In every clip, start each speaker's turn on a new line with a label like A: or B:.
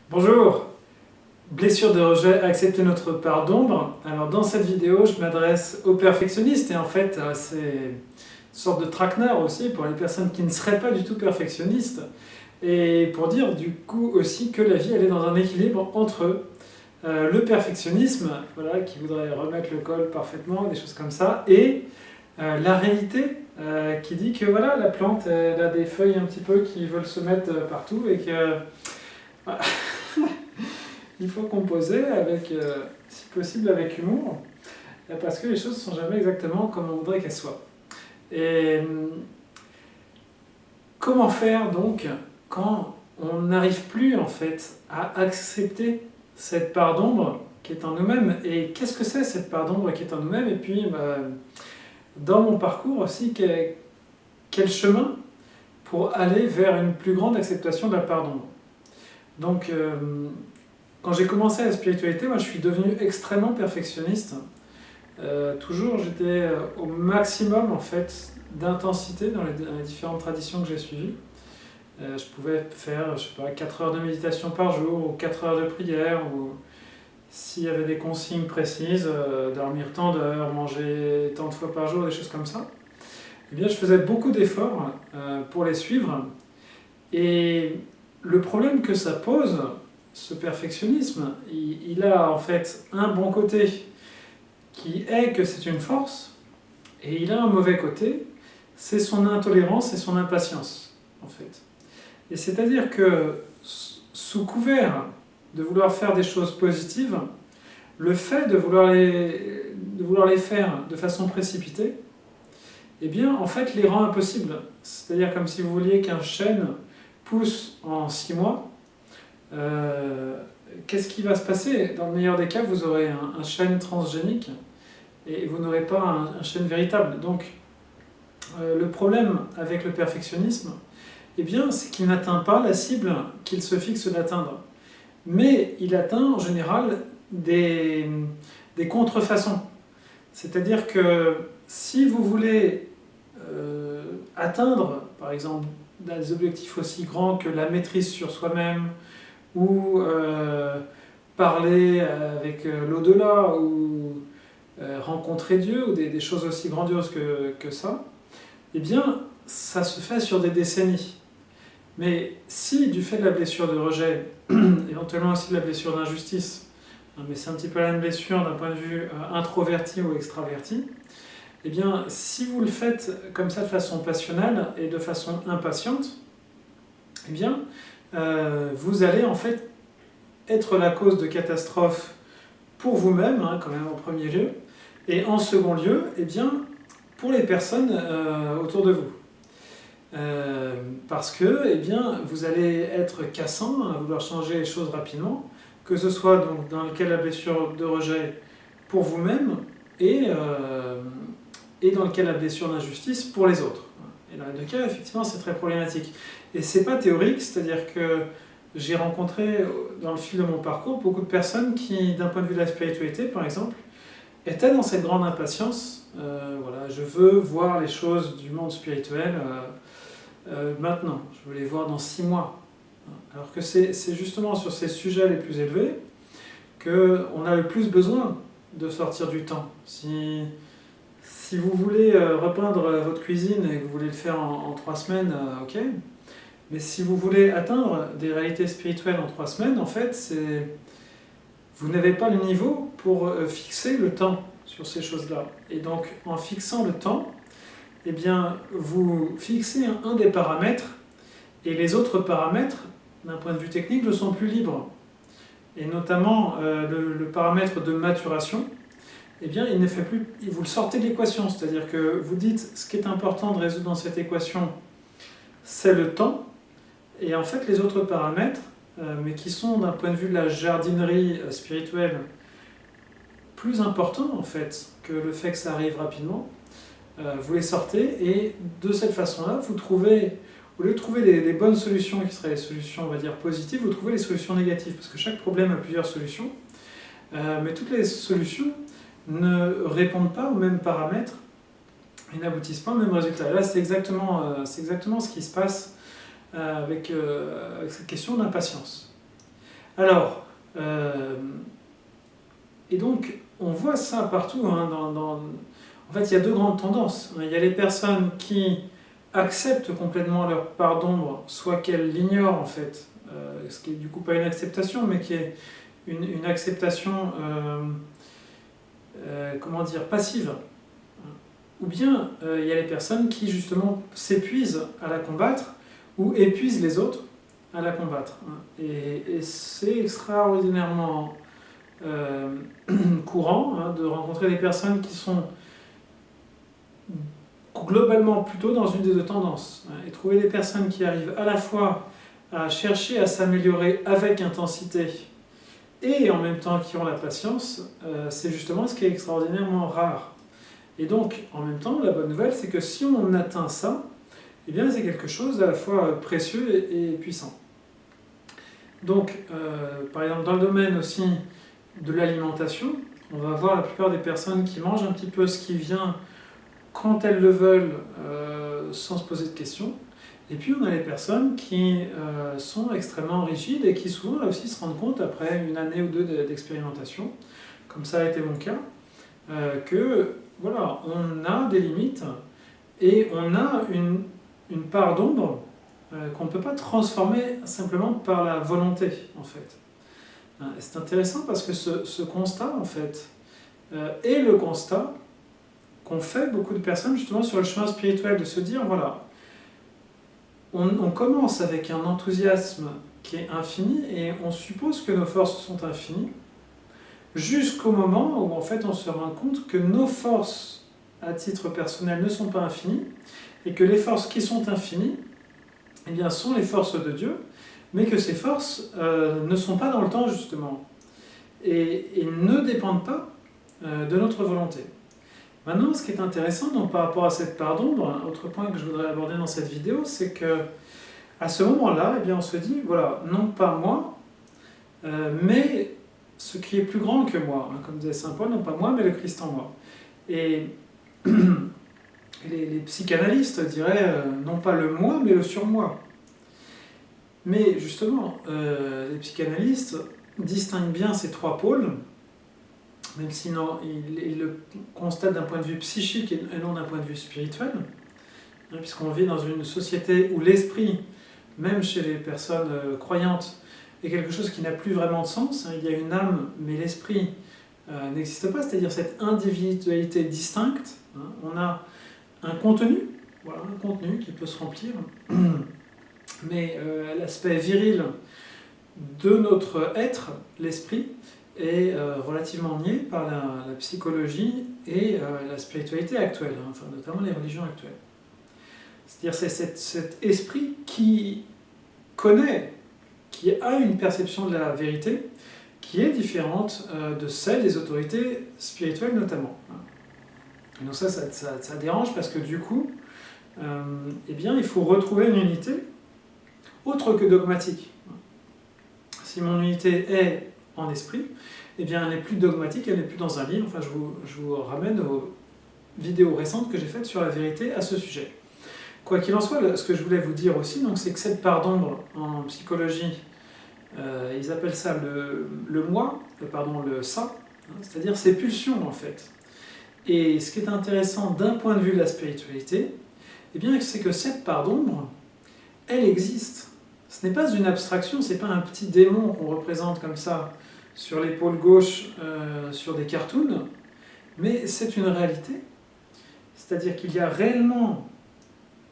A: Bonjour, blessure de rejet, accepter notre part d'ombre. Alors dans cette vidéo, je m'adresse aux perfectionnistes et en fait c'est une sorte de traquenard aussi pour les personnes qui ne seraient pas du tout perfectionnistes et pour dire du coup aussi que la vie elle est dans un équilibre entre le perfectionnisme, voilà, qui voudrait remettre le col parfaitement, des choses comme ça, et la réalité qui dit que voilà, la plante elle a des feuilles un petit peu qui veulent se mettre partout et que il faut composer avec, si possible avec humour, parce que les choses ne sont jamais exactement comme on voudrait qu'elles soient. Et comment faire donc quand on n'arrive plus en fait à accepter cette part d'ombre qui est en nous-mêmes? Et qu'est-ce que c'est cette part d'ombre qui est en nous-mêmes? Et puis dans mon parcours aussi, quel chemin pour aller vers une plus grande acceptation de la part d'ombre? Donc quand j'ai commencé la spiritualité, moi je suis devenu extrêmement perfectionniste. Toujours j'étais au maximum en fait d'intensité dans les différentes traditions que j'ai suivies. Je pouvais faire, je sais pas, 4 heures de méditation par jour, ou 4 heures de prière, ou s'il y avait des consignes précises, dormir tant d'heures, manger tant de fois par jour, des choses comme ça. Eh bien je faisais beaucoup d'efforts pour les suivre. Et le problème que ça pose, ce perfectionnisme, il a en fait un bon côté qui est que c'est une force, et il a un mauvais côté, c'est son intolérance et son impatience, en fait. Et c'est-à-dire que, sous couvert de vouloir faire des choses positives, le fait de vouloir les faire de façon précipitée, eh bien, en fait, les rend impossibles. C'est-à-dire comme si vous vouliez qu'un chêne pousse en 6 mois, qu'est-ce qui va se passer? Dans le meilleur des cas, vous aurez un chêne transgénique, et vous n'aurez pas un chêne véritable. Donc, le problème avec le perfectionnisme, eh bien, c'est qu'il n'atteint pas la cible qu'il se fixe d'atteindre. Mais il atteint en général des contrefaçons. C'est-à-dire que si vous voulez atteindre, par exemple, des objectifs aussi grands que la maîtrise sur soi-même, ou parler avec l'au-delà, ou rencontrer Dieu, ou des choses aussi grandioses que ça, eh bien, ça se fait sur des décennies. Mais si, du fait de la blessure de rejet, éventuellement aussi de la blessure d'injustice, mais c'est un petit peu la même blessure d'un point de vue introverti ou extraverti, eh bien, si vous le faites comme ça de façon passionnelle et de façon impatiente, eh bien, vous allez en fait être la cause de catastrophes pour vous-même, hein, quand même en premier lieu, et en second lieu, eh bien, pour les personnes autour de vous. Parce que eh bien, vous allez être cassant à vouloir changer les choses rapidement, que ce soit donc dans le cas de la blessure de rejet pour vous-même et dans le cas de la blessure d'injustice pour les autres. Et dans les deux cas, effectivement, c'est très problématique. Et c'est pas théorique, c'est-à-dire que j'ai rencontré dans le fil de mon parcours beaucoup de personnes qui, d'un point de vue de la spiritualité par exemple, étaient dans cette grande impatience. Voilà, je veux voir les choses du monde spirituel maintenant, je veux les voir dans 6 mois. Alors que c'est justement sur ces sujets les plus élevés qu'on a le plus besoin de sortir du temps. Si vous voulez repeindre votre cuisine et que vous voulez le faire en 3 semaines, ok. Mais si vous voulez atteindre des réalités spirituelles en 3 semaines, en fait, vous n'avez pas le niveau pour fixer le temps sur ces choses-là. Et donc, en fixant le temps, eh bien, vous fixez un des paramètres, et les autres paramètres, d'un point de vue technique, ne sont plus libres. Et notamment le paramètre de maturation, eh bien, il ne fait plus, vous le sortez de l'équation, c'est-à-dire que vous dites ce qui est important de résoudre dans cette équation, c'est le temps, et en fait les autres paramètres, mais qui sont d'un point de vue de la jardinerie spirituelle plus importants en fait que le fait que ça arrive rapidement, vous les sortez, et de cette façon-là, vous trouvez, au lieu de trouver les bonnes solutions, qui seraient les solutions, on va dire, positives, vous trouvez les solutions négatives, parce que chaque problème a plusieurs solutions, mais toutes les solutions ne répondent pas aux mêmes paramètres et n'aboutissent pas au même résultat. Et là, c'est exactement ce qui se passe avec cette question d'impatience. Alors, et donc, on voit ça partout. Hein, En fait, il y a deux grandes tendances. Il y a les personnes qui acceptent complètement leur part d'ombre, soit qu'elles l'ignorent en fait, ce qui est du coup pas une acceptation, mais qui est une acceptation, comment dire, passive. Ou bien il y a les personnes qui justement s'épuisent à la combattre ou épuisent les autres à la combattre. Et c'est extraordinairement courant de rencontrer des personnes qui sont globalement plutôt dans une des deux tendances. Et trouver des personnes qui arrivent à la fois à chercher à s'améliorer avec intensité et en même temps qui ont la patience, c'est justement ce qui est extraordinairement rare. Et donc, en même temps, la bonne nouvelle, c'est que si on atteint ça, eh bien, c'est quelque chose d'à la fois précieux et puissant. Donc, par exemple, dans le domaine aussi de l'alimentation, on va voir la plupart des personnes qui mangent un petit peu ce qui vient quand elles le veulent, sans se poser de questions. Et puis on a les personnes qui sont extrêmement rigides et qui souvent là aussi se rendent compte après une année ou deux d'expérimentation, comme ça a été mon cas, que voilà, on a des limites et on a une part d'ombre qu'on ne peut pas transformer simplement par la volonté en fait. C'est intéressant parce que ce constat en fait est le constat qu'ont fait beaucoup de personnes justement sur le chemin spirituel, de se dire voilà, on commence avec un enthousiasme qui est infini et on suppose que nos forces sont infinies jusqu'au moment où en fait on se rend compte que nos forces à titre personnel ne sont pas infinies et que les forces qui sont infinies eh bien, sont les forces de Dieu, mais que ces forces ne sont pas dans le temps justement et ne dépendent pas de notre volonté. Maintenant, ce qui est intéressant donc, par rapport à cette part d'ombre, un autre point que je voudrais aborder dans cette vidéo, c'est que à ce moment-là, eh bien, on se dit, voilà, non pas moi, mais ce qui est plus grand que moi. Comme disait saint Paul, non pas moi, mais le Christ en moi. Et les psychanalystes diraient, non pas le moi, mais le surmoi. Mais justement, les psychanalystes distinguent bien ces trois pôles, même si ils le constatent d'un point de vue psychique et non d'un point de vue spirituel, puisqu'on vit dans une société où l'esprit, même chez les personnes croyantes, est quelque chose qui n'a plus vraiment de sens. Il y a une âme, mais l'esprit n'existe pas, c'est-à-dire cette individualité distincte. On a un contenu, voilà, un contenu qui peut se remplir, mais l'aspect viril de notre être, l'esprit, est relativement nié par la psychologie et la spiritualité actuelle, enfin, notamment les religions actuelles. C'est-à-dire c'est cet esprit qui connaît, qui a une perception de la vérité qui est différente de celle des autorités spirituelles notamment. Et donc ça dérange parce que du coup, eh bien, il faut retrouver une unité autre que dogmatique. Si mon unité est en esprit, eh bien, elle n'est plus dogmatique, elle n'est plus dans un livre. Enfin, je vous ramène aux vidéos récentes que j'ai faites sur la vérité à ce sujet. Quoi qu'il en soit, ce que je voulais vous dire aussi, c'est que cette part d'ombre en psychologie, ils appellent ça le moi, le ça, c'est-à-dire ces pulsions en fait. Et ce qui est intéressant d'un point de vue de la spiritualité, eh bien, c'est que cette part d'ombre, elle existe. Ce n'est pas une abstraction, ce n'est pas un petit démon qu'on représente comme ça sur l'épaule gauche sur des cartoons, mais c'est une réalité. C'est-à-dire qu'il y a réellement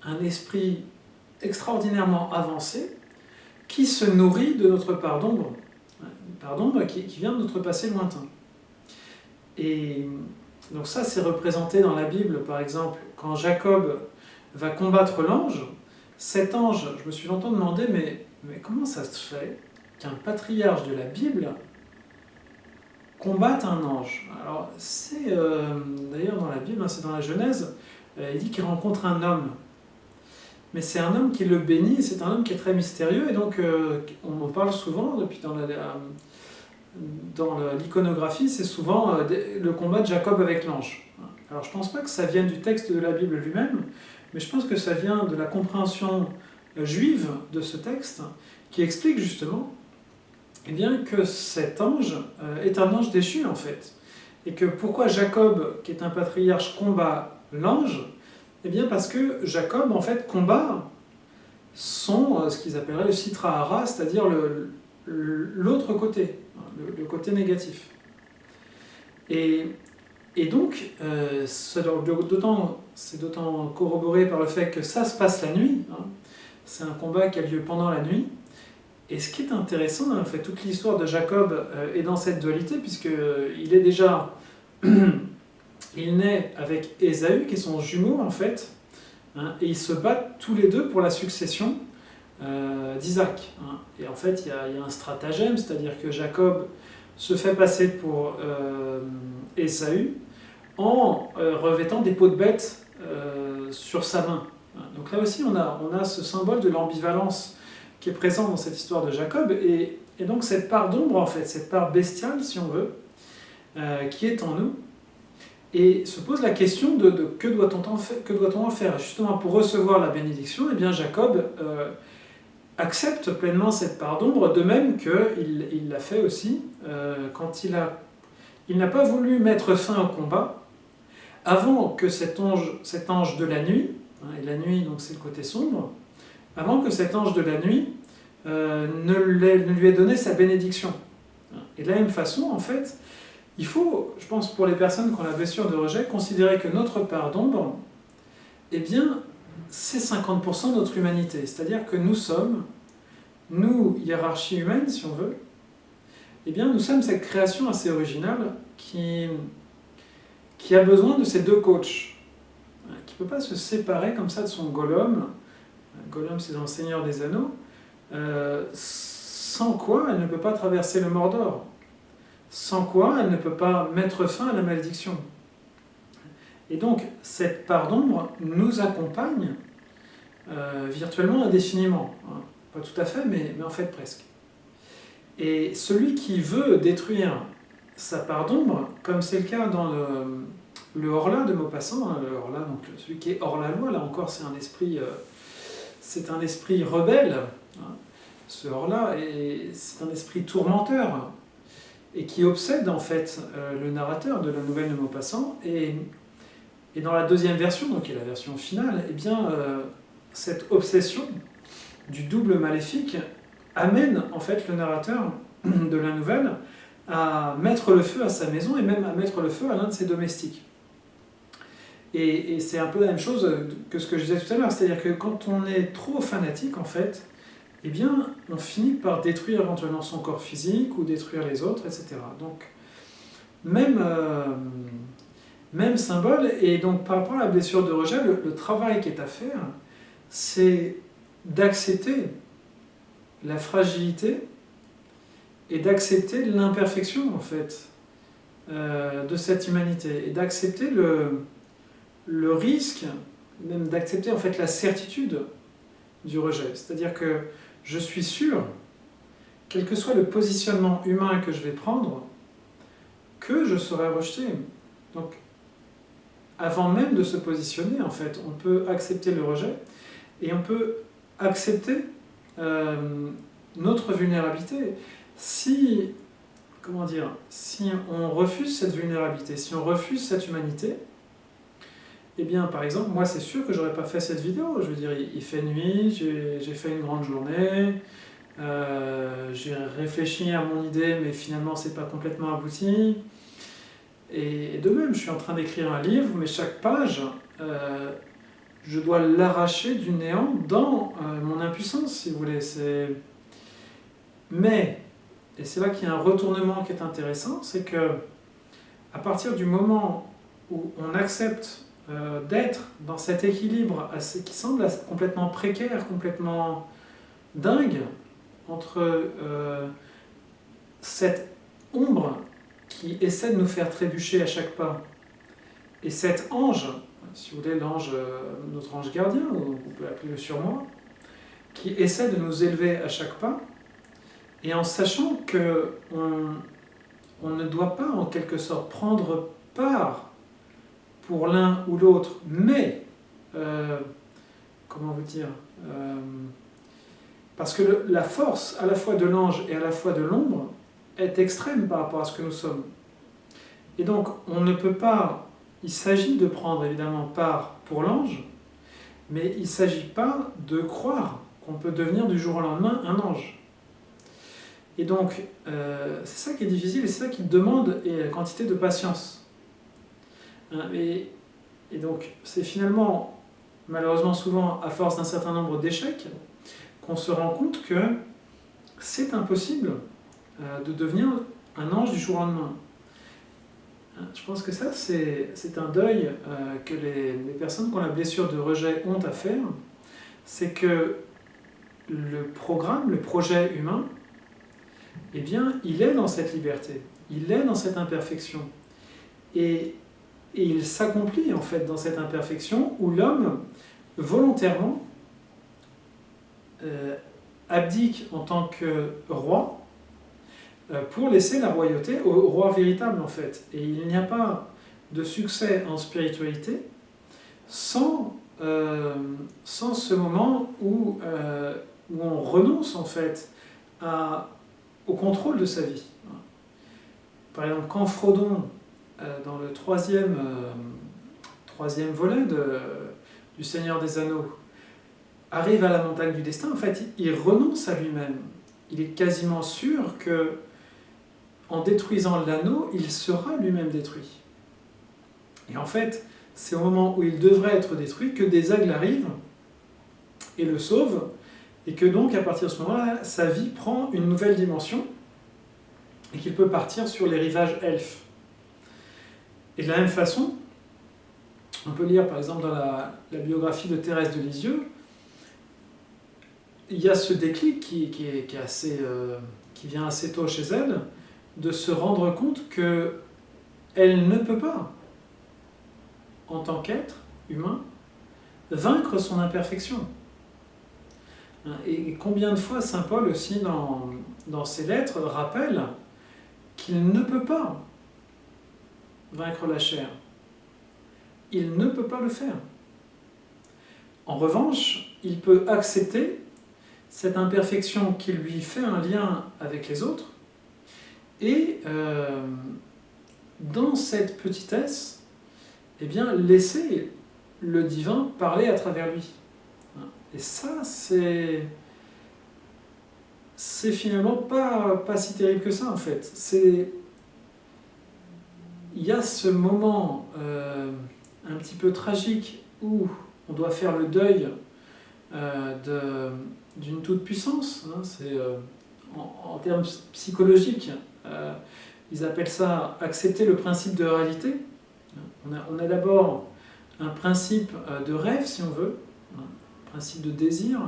A: un esprit extraordinairement avancé qui se nourrit de notre part d'ombre, une part d'ombre qui vient de notre passé lointain. Et donc ça, c'est représenté dans la Bible, par exemple, quand Jacob va combattre l'ange. Cet ange, je me suis longtemps demandé, mais comment ça se fait qu'un patriarche de la Bible combatte un ange? Alors, c'est d'ailleurs dans la Bible, c'est dans la Genèse, il dit qu'il rencontre un homme. Mais c'est un homme qui le bénit, c'est un homme qui est très mystérieux, et donc on en parle souvent, depuis dans l'iconographie, c'est souvent le combat de Jacob avec l'ange. Alors je ne pense pas que ça vienne du texte de la Bible lui-même, mais je pense que ça vient de la compréhension juive de ce texte, qui explique justement eh bien que cet ange est un ange déchu en fait. Et que pourquoi Jacob, qui est un patriarche, combat l'ange? Eh bien parce que Jacob en fait combat ce qu'ils appelleraient le Sitra Hara, c'est-à-dire l'autre côté, le côté négatif. Et, et donc, c'est d'autant corroboré par le fait que ça se passe la nuit, hein. C'est un combat qui a lieu pendant la nuit. Et ce qui est intéressant, en fait, toute l'histoire de Jacob est dans cette dualité, puisqu'il est déjà... il naît avec Ésaü, qui est son jumeau, en fait, hein, et ils se battent tous les deux pour la succession d'Isaac. Hein. Et en fait, il y a un stratagème, c'est-à-dire que Jacob se fait passer pour Ésaü en revêtant des peaux de bête sur sa main. Donc là aussi, on a ce symbole de l'ambivalence qui est présent dans cette histoire de Jacob, et donc cette part d'ombre, en fait, cette part bestiale, si on veut, qui est en nous, et se pose la question de que doit-on en faire. Justement, pour recevoir la bénédiction, eh bien Jacob accepte pleinement cette part d'ombre, de même qu'il l'a fait aussi quand il n'a pas voulu mettre fin au combat avant que cet ange de la nuit, hein, et la nuit donc c'est le côté sombre, avant que cet ange de la nuit ne lui ait donné sa bénédiction. Et de la même façon, en fait, il faut, je pense, pour les personnes qui ont la blessure de rejet, considérer que notre part d'ombre, eh bien, c'est 50% de notre humanité. C'est-à-dire que nous sommes, nous, hiérarchie humaine, si on veut, eh bien, nous sommes cette création assez originale qui a besoin de ces deux coachs, qui ne peut pas se séparer comme ça de son Gollum. Gollum, c'est dans le Seigneur des Anneaux, sans quoi elle ne peut pas traverser le Mordor, sans quoi elle ne peut pas mettre fin à la malédiction. Et donc, cette part d'ombre nous accompagne virtuellement indéfiniment. Pas tout à fait, mais en fait presque. Et celui qui veut détruire sa part d'ombre, comme c'est le cas dans le Horla de Maupassant, hein, le Horla, donc celui qui est hors la loi, là encore c'est un esprit rebelle, hein, ce Horla, et c'est un esprit tourmenteur, et qui obsède en fait le narrateur de la nouvelle de Maupassant, et dans la deuxième version, donc qui est la version finale, eh bien cette obsession du double maléfique amène en fait le narrateur de la nouvelle à mettre le feu à sa maison et même à mettre le feu à l'un de ses domestiques. Et c'est un peu la même chose que ce que je disais tout à l'heure, c'est-à-dire que quand on est trop fanatique, en fait, eh bien, on finit par détruire éventuellement son corps physique ou détruire les autres, etc. Donc, même symbole, et donc par rapport à la blessure de rejet, le travail qui est à faire, c'est d'accepter la fragilité et d'accepter l'imperfection, en fait, de cette humanité, et d'accepter le risque, même d'accepter en fait la certitude du rejet. C'est-à-dire que je suis sûr, quel que soit le positionnement humain que je vais prendre, que je serai rejeté. Donc, avant même de se positionner, en fait, on peut accepter le rejet et on peut accepter notre vulnérabilité. Si on refuse cette vulnérabilité, si on refuse cette humanité, eh bien, par exemple, moi, c'est sûr que j'aurais pas fait cette vidéo. Je veux dire, il fait nuit, j'ai fait une grande journée, j'ai réfléchi à mon idée, mais finalement, c'est pas complètement abouti. Et de même, je suis en train d'écrire un livre, mais chaque page, je dois l'arracher du néant dans mon impuissance, si vous voulez. Mais, et c'est là qu'il y a un retournement qui est intéressant, c'est que à partir du moment où on accepte d'être dans cet équilibre qui semble complètement précaire, complètement dingue, entre cette ombre qui essaie de nous faire trébucher à chaque pas, et cet ange, si vous voulez, notre ange gardien, ou on peut l'appeler le surmoi, qui essaie de nous élever à chaque pas, et en sachant qu'on ne doit pas en quelque sorte prendre part pour l'un ou l'autre, mais, comment vous dire, Parce que la force à la fois de l'ange et à la fois de l'ombre est extrême par rapport à ce que nous sommes. Et donc on ne peut pas, il s'agit de prendre évidemment part pour l'ange, mais il ne s'agit pas de croire qu'on peut devenir du jour au lendemain un ange. Et donc c'est ça qui est difficile et c'est ça qui demande une quantité de patience. Et donc c'est finalement, malheureusement souvent à force d'un certain nombre d'échecs, qu'on se rend compte que c'est impossible de devenir un ange du jour au lendemain. Je pense que ça, c'est un deuil que les personnes qui ont la blessure de rejet ont à faire. C'est que le programme, le projet humain, eh bien, il est dans cette liberté, il est dans cette imperfection. Et il s'accomplit en fait dans cette imperfection où l'homme, volontairement, abdique en tant que roi pour laisser la royauté au roi véritable en fait. Et il n'y a pas de succès en spiritualité sans ce moment où on renonce en fait au contrôle de sa vie. Par exemple, quand Frodon, dans le troisième volet du Seigneur des Anneaux, arrive à la montagne du destin, en fait, il renonce à lui-même. Il est quasiment sûr que, en détruisant l'anneau, il sera lui-même détruit. Et en fait, c'est au moment où il devrait être détruit que des aigles arrivent et le sauvent, et que donc, à partir de ce moment-là, sa vie prend une nouvelle dimension, et qu'il peut partir sur les rivages elfes. Et de la même façon, on peut lire par exemple dans la biographie de Thérèse de Lisieux, il y a ce déclic qui vient assez tôt chez elle, de se rendre compte qu'elle ne peut pas, en tant qu'être humain, vaincre son imperfection. Et combien de fois Saint Paul aussi dans ses lettres rappelle qu'il ne peut pas vaincre la chair. Il ne peut pas le faire. En revanche, il peut accepter cette imperfection qui lui fait un lien avec les autres, et dans cette petitesse, eh bien, laisser le divin parler à travers lui. Et ça, c'est finalement pas si terrible que ça, en fait. Il y a ce moment un petit peu tragique où on doit faire le deuil d'une toute-puissance. En termes psychologiques, ils appellent ça accepter le principe de réalité. On a d'abord un principe de rêve, si on veut, un principe de désir,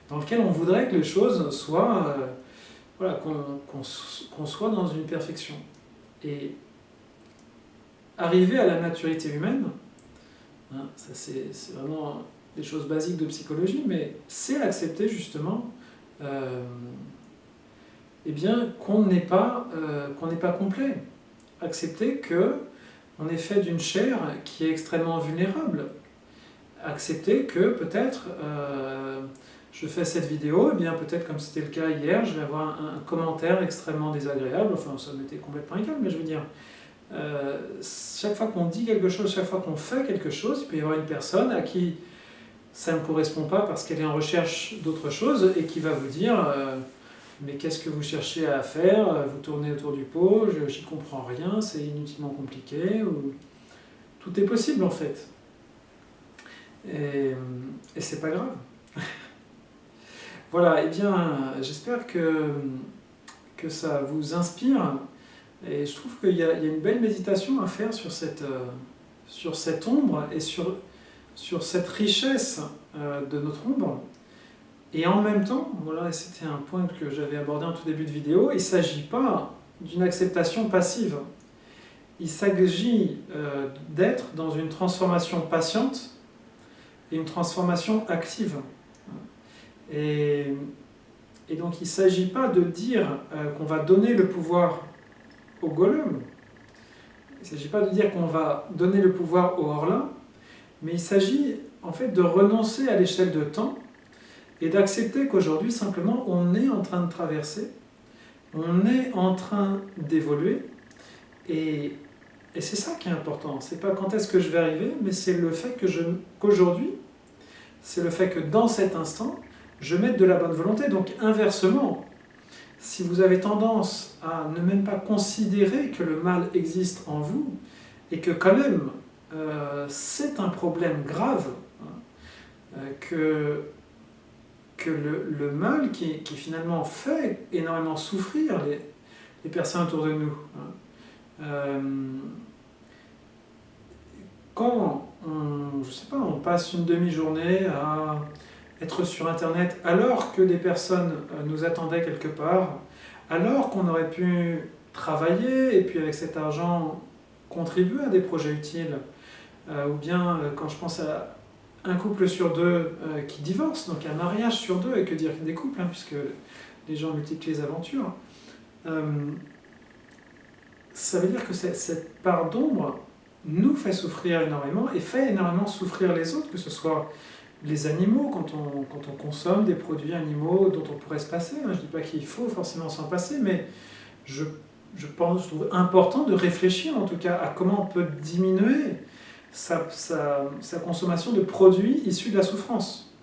A: dans lequel on voudrait que les choses soient, qu'on soit dans une perfection. Et arriver à la maturité humaine, ça c'est vraiment des choses basiques de psychologie, mais c'est accepter justement eh bien, qu'on n'est pas complet. Accepter qu'on est fait d'une chair qui est extrêmement vulnérable. Accepter que peut-être je fais cette vidéo, et bien peut-être comme c'était le cas hier, je vais avoir un commentaire extrêmement désagréable, enfin ça m'était complètement égal, mais je veux dire, chaque fois qu'on dit quelque chose, chaque fois qu'on fait quelque chose, il peut y avoir une personne à qui ça ne correspond pas parce qu'elle est en recherche d'autre chose et qui va vous dire mais qu'est-ce que vous cherchez à faire, vous tournez autour du pot, j'y comprends rien, c'est inutilement compliqué, ou... tout est possible en fait. Et c'est pas grave. Voilà, et bien j'espère que ça vous inspire, et je trouve qu'il y a une belle méditation à faire sur cette ombre et sur cette richesse de notre ombre. Et en même temps, voilà, c'était un point que j'avais abordé en tout début de vidéo, il ne s'agit pas d'une acceptation passive. Il s'agit d'être dans une transformation patiente et une transformation active. Et donc il ne s'agit pas de dire qu'on va donner le pouvoir au golem, il ne s'agit pas de dire qu'on va donner le pouvoir au Horla, mais il s'agit en fait de renoncer à l'échelle de temps et d'accepter qu'aujourd'hui, simplement, on est en train de traverser, on est en train d'évoluer, et, et c'est ça qui est important. C'est pas quand est-ce que je vais arriver, mais c'est le fait qu'aujourd'hui, c'est le fait que dans cet instant, je mette de la bonne volonté. Donc inversement, si vous avez tendance à ne même pas considérer que le mal existe en vous, et que quand même c'est un problème grave, que le mal qui finalement fait énormément souffrir les personnes autour de nous. Quand je sais pas, on passe une demi-journée à être sur Internet alors que des personnes nous attendaient quelque part, alors qu'on aurait pu travailler et puis avec cet argent contribuer à des projets utiles, ou bien quand je pense à un couple sur deux qui divorce, donc un mariage sur deux, et que dire des couples, puisque les gens multiplient les aventures, ça veut dire que cette part d'ombre nous fait souffrir énormément et fait énormément souffrir les autres, que ce soit les animaux, quand on consomme des produits animaux dont on pourrait se passer. Je ne dis pas qu'il faut forcément s'en passer, mais je trouve important de réfléchir en tout cas à comment on peut diminuer sa consommation de produits issus de la souffrance.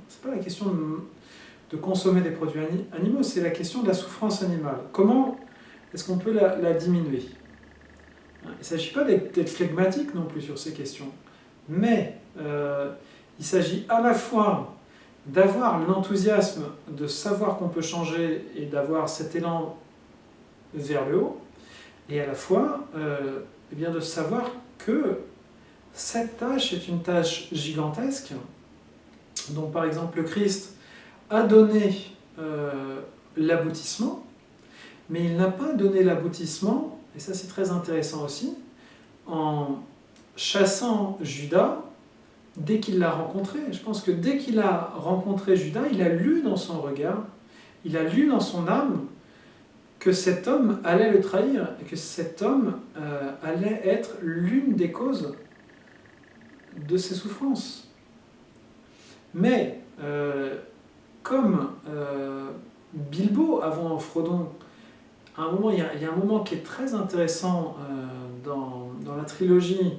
A: Ce n'est pas la question de consommer des produits animaux, c'est la question de la souffrance animale. Comment est-ce qu'on peut la diminuer ? Il ne s'agit pas d'être flegmatique non plus sur ces questions, mais il s'agit à la fois d'avoir l'enthousiasme de savoir qu'on peut changer et d'avoir cet élan vers le haut, et à la fois eh bien de savoir que cette tâche est une tâche gigantesque, dont par exemple le Christ a donné l'aboutissement, mais il n'a pas donné l'aboutissement, et ça c'est très intéressant aussi, en chassant Judas dès qu'il l'a rencontré. Je pense que dès qu'il a rencontré Judas, il a lu dans son regard, il a lu dans son âme que cet homme allait le trahir, et que cet homme allait être l'une des causes de ses souffrances. Mais comme Bilbo avant Frodon, à un moment, il y a un moment qui est très intéressant dans la trilogie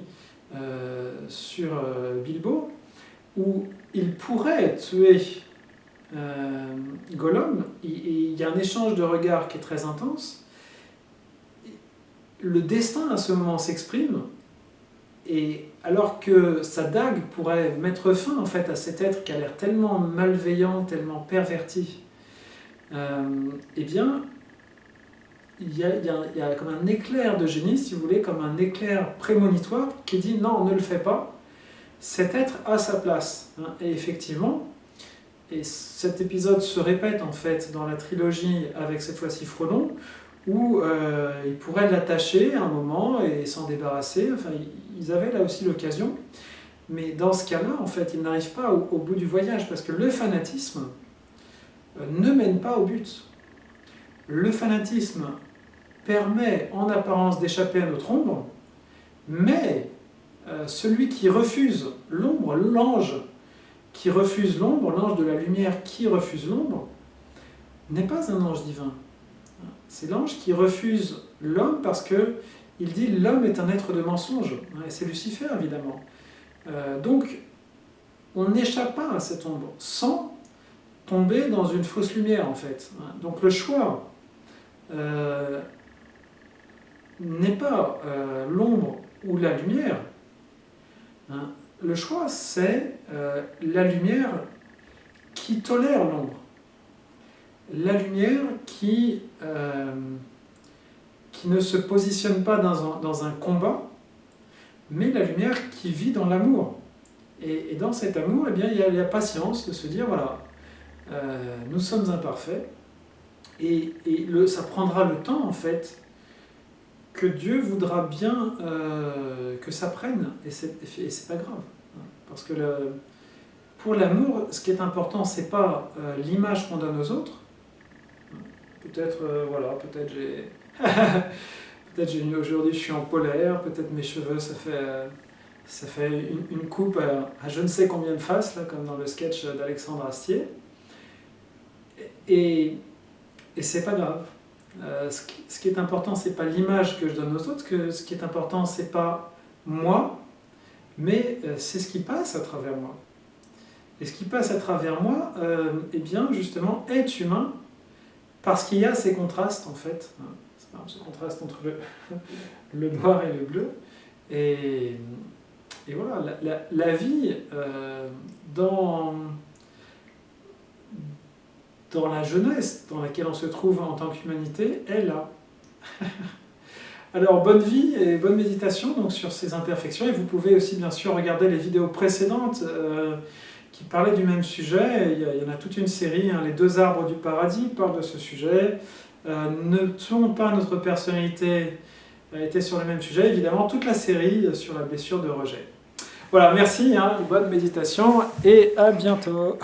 A: sur Bilbo, où il pourrait tuer Gollum, il y a un échange de regards qui est très intense. Le destin à ce moment s'exprime, et alors que sa dague pourrait mettre fin en fait à cet être qui a l'air tellement malveillant, tellement perverti, eh bien il y a comme un éclair de génie, si vous voulez, comme un éclair prémonitoire qui dit non, ne le fais pas, cet être a sa place. Et effectivement, et cet épisode se répète en fait dans la trilogie avec cette fois-ci Frodon, où il pourrait l'attacher à un moment et s'en débarrasser. Enfin, ils avaient là aussi l'occasion, mais dans ce cas-là, en fait, ils n'arrivent pas au bout du voyage, parce que le fanatisme ne mène pas au but. Le fanatisme permet en apparence d'échapper à notre ombre, mais celui qui refuse l'ombre, l'ange qui refuse l'ombre, l'ange de la lumière qui refuse l'ombre, n'est pas un ange divin. C'est l'ange qui refuse l'homme parce que il dit l'homme est un être de mensonge, et c'est Lucifer évidemment. Donc on n'échappe pas à cette ombre sans tomber dans une fausse lumière en fait. Donc le choix n'est pas l'ombre ou la lumière. Le choix, c'est la lumière qui tolère l'ombre. La lumière qui ne se positionne pas dans un combat, mais la lumière qui vit dans l'amour. Et dans cet amour, eh bien, il y a la patience de se dire, voilà, nous sommes imparfaits, et ça prendra le temps, en fait, que Dieu voudra bien que ça prenne, et c'est pas grave. Parce que pour l'amour, ce qui est important, c'est pas l'image qu'on donne aux autres. Peut-être, voilà, peut-être j'ai... peut-être aujourd'hui je suis en polaire, peut-être mes cheveux, ça ça fait une coupe à je ne sais combien de faces, là, comme dans le sketch d'Alexandre Astier. Et c'est pas grave. Ce qui est important, c'est pas l'image que je donne aux autres, ce qui est important, c'est pas moi, mais c'est ce qui passe à travers moi. Et ce qui passe à travers moi, eh bien, justement, est humain, parce qu'il y a ces contrastes, en fait. C'est marrant, ce contraste entre le noir et le bleu. Et voilà, la vie, dans la jeunesse dans laquelle on se trouve en tant qu'humanité, est là. Alors, bonne vie et bonne méditation donc, sur ces imperfections. Et vous pouvez aussi, bien sûr, regarder les vidéos précédentes qui parlaient du même sujet. Il y en a toute une série, hein, Les 2 arbres du paradis parlent de ce sujet. Ne tuons pas notre personnalité était sur le même sujet. Évidemment, toute la série sur la blessure de rejet. Voilà, merci, hein, bonne méditation et à bientôt.